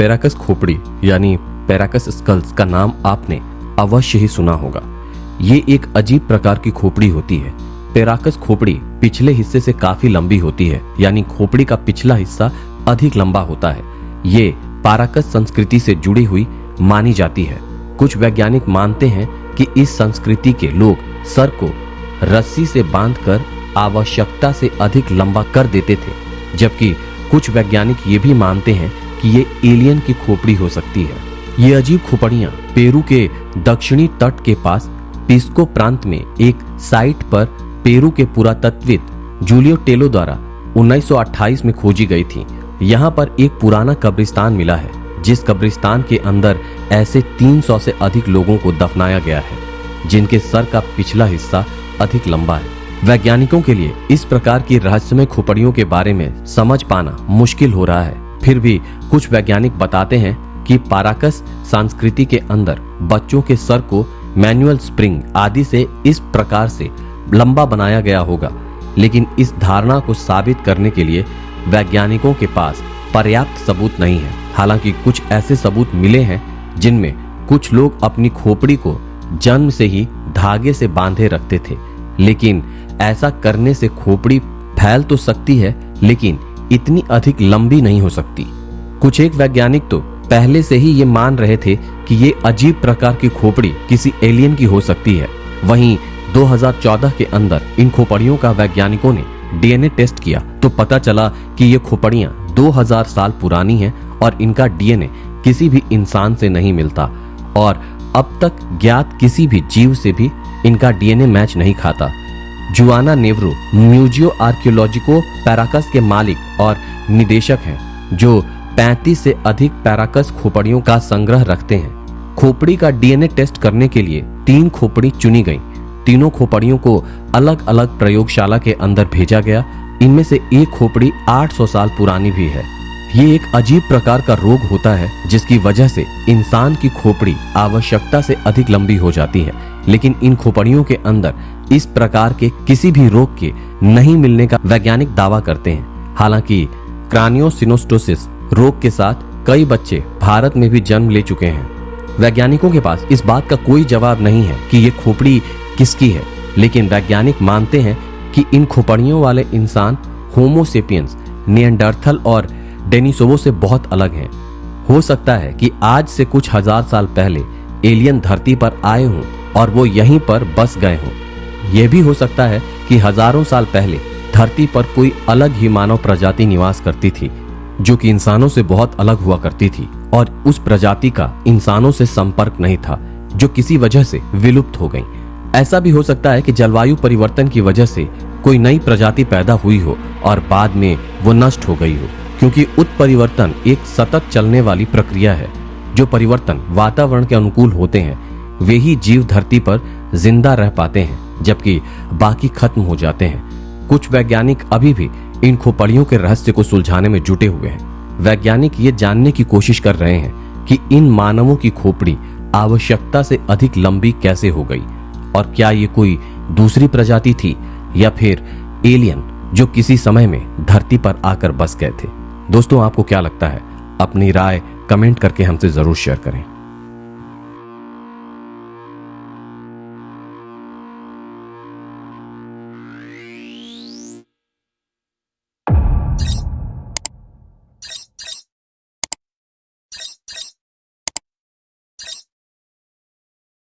पैराकस खोपड़ी यानी पैराकस स्कल्स का नाम आपने अवश्य ही सुना होगा। ये एक अजीब प्रकार की खोपड़ी होती है। पैराकस खोपड़ी पिछले हिस्से से काफी लंबी होती है, यानी खोपड़ी का पिछला हिस्सा अधिक लंबा होता है। ये पैराकस संस्कृति से जुड़ी हुई मानी जाती है। कुछ वैज्ञानिक मानते हैं कि इस संस्कृति के लोग सर को रस्सी से बांधकर आवश्यकता से अधिक लंबा कर देते थे, जबकि कुछ वैज्ञानिक ये भी मानते हैं कि ये एलियन की खोपड़ी हो सकती है। ये अजीब खोपड़ियां पेरू के दक्षिणी तट के पास पिस्को प्रांत में एक साइट पर पेरू के पुरातत्वविद जूलियो टेलो द्वारा 1928 में खोजी गई थी। यहाँ पर एक पुराना कब्रिस्तान मिला है, जिस कब्रिस्तान के अंदर ऐसे 300 से अधिक लोगों को दफनाया गया है, जिनके सर का पिछला हिस्सा अधिक लंबा है। वैज्ञानिकों के लिए इस प्रकार की रहस्यमय खोपड़ियों के बारे में समझ पाना मुश्किल हो रहा है। फिर भी कुछ वैज्ञानिक बताते हैं कि पैराकस संस्कृति के अंदर बच्चों के सर को मैनुअल स्प्रिंग आदि से इस प्रकार से लंबा बनाया गया होगा, लेकिन इस धारणा को साबित करने के लिए वैज्ञानिकों के पास पर्याप्त सबूत नहीं है। हालांकि कुछ ऐसे सबूत मिले हैं जिनमें कुछ लोग अपनी खोपड़ी को जन्म से ही धागे से बांधे रखते थे, लेकिन ऐसा करने से खोपड़ी फैल तो सकती है, लेकिन इतनी अधिक लंबी नहीं हो सकती। कुछ एक वैज्ञानिक तो पहले से ही ये मान रहे थे कि ये अजीब प्रकार की खोपड़ी किसी एलियन की हो सकती है। वहीं 2014 के अंदर इन खोपड़ियों का वैज्ञानिकों ने डीएनए टेस्ट किया तो पता चला कि ये खोपड़ियां 2000 साल पुरानी हैं और इनका डीएनए किसी भी इंसान से नहीं मिलता और अब तक ज्ञात किसी भी जीव से भी इनका डीएनए मैच नहीं खाता। जुआना नेवरो म्यूजियो आर्कियोलॉजिको पैराकस के मालिक और निदेशक हैं, जो 35 से अधिक पैराकस खोपड़ियों का संग्रह रखते हैं। खोपड़ी का डीएनए टेस्ट करने के लिए 3 खोपड़ी चुनी गई। तीनों खोपड़ियों को अलग अलग प्रयोगशाला के अंदर भेजा गया। इनमें से एक खोपड़ी 800 साल पुरानी भी है। ये एक अजीब प्रकार का रोग होता है जिसकी वजह से इंसान की खोपड़ी आवश्यकता से अधिक लंबी हो जाती है, लेकिन इन खोपड़ियों के अंदर इस प्रकार के किसी भी रोग के नहीं मिलने का वैज्ञानिक दावा करते हैं। हालांकि क्रानियोसिनोस्टोसिस रोग के साथ कई बच्चे भारत में भी जन्म ले चुके हैं। वैज्ञानिकों के पास इस बात का कोई जवाब नहीं है कि ये खोपड़ी किसकी है, लेकिन वैज्ञानिक मानते हैं कि इन खोपड़ियों वाले इंसान होमोसेपियंस, निएंडरथल और डेनिसोवो से बहुत अलग हैं। हो सकता है कि आज से कुछ हजार साल पहले एलियन धरती पर आए हों और वो यहीं पर बस गए हों। यह भी हो सकता है कि हजारों साल पहले धरती पर कोई अलग ही मानव प्रजाति निवास करती थी, जो कि इंसानों से बहुत अलग हुआ करती थी और उस प्रजाति का इंसानों से संपर्क नहीं था, जो किसी वजह से विलुप्त हो गई। ऐसा भी हो सकता है कि जलवायु परिवर्तन की वजह से कोई नई प्रजाति पैदा हुई हो और बाद में वो नष्ट हो गई हो, क्योंकि उत्परिवर्तन एक सतत चलने वाली प्रक्रिया है। जो परिवर्तन वातावरण के अनुकूल होते हैं वे ही जीव धरती पर जिंदा रह पाते हैं, जबकि बाकी खत्म हो जाते हैं। कुछ वैज्ञानिक अभी भी इन खोपड़ियों के रहस्य को सुलझाने में जुटे हुए हैं। वैज्ञानिक ये जानने की कोशिश कर रहे हैं कि इन मानवों की खोपड़ी आवश्यकता से अधिक लंबी कैसे हो गई और क्या ये कोई दूसरी प्रजाति थी या फिर एलियन जो किसी समय में धरती पर आकर बस गए थे। दोस्तों, आपको क्या लगता है? अपनी राय कमेंट करके हमसे जरूर शेयर करें।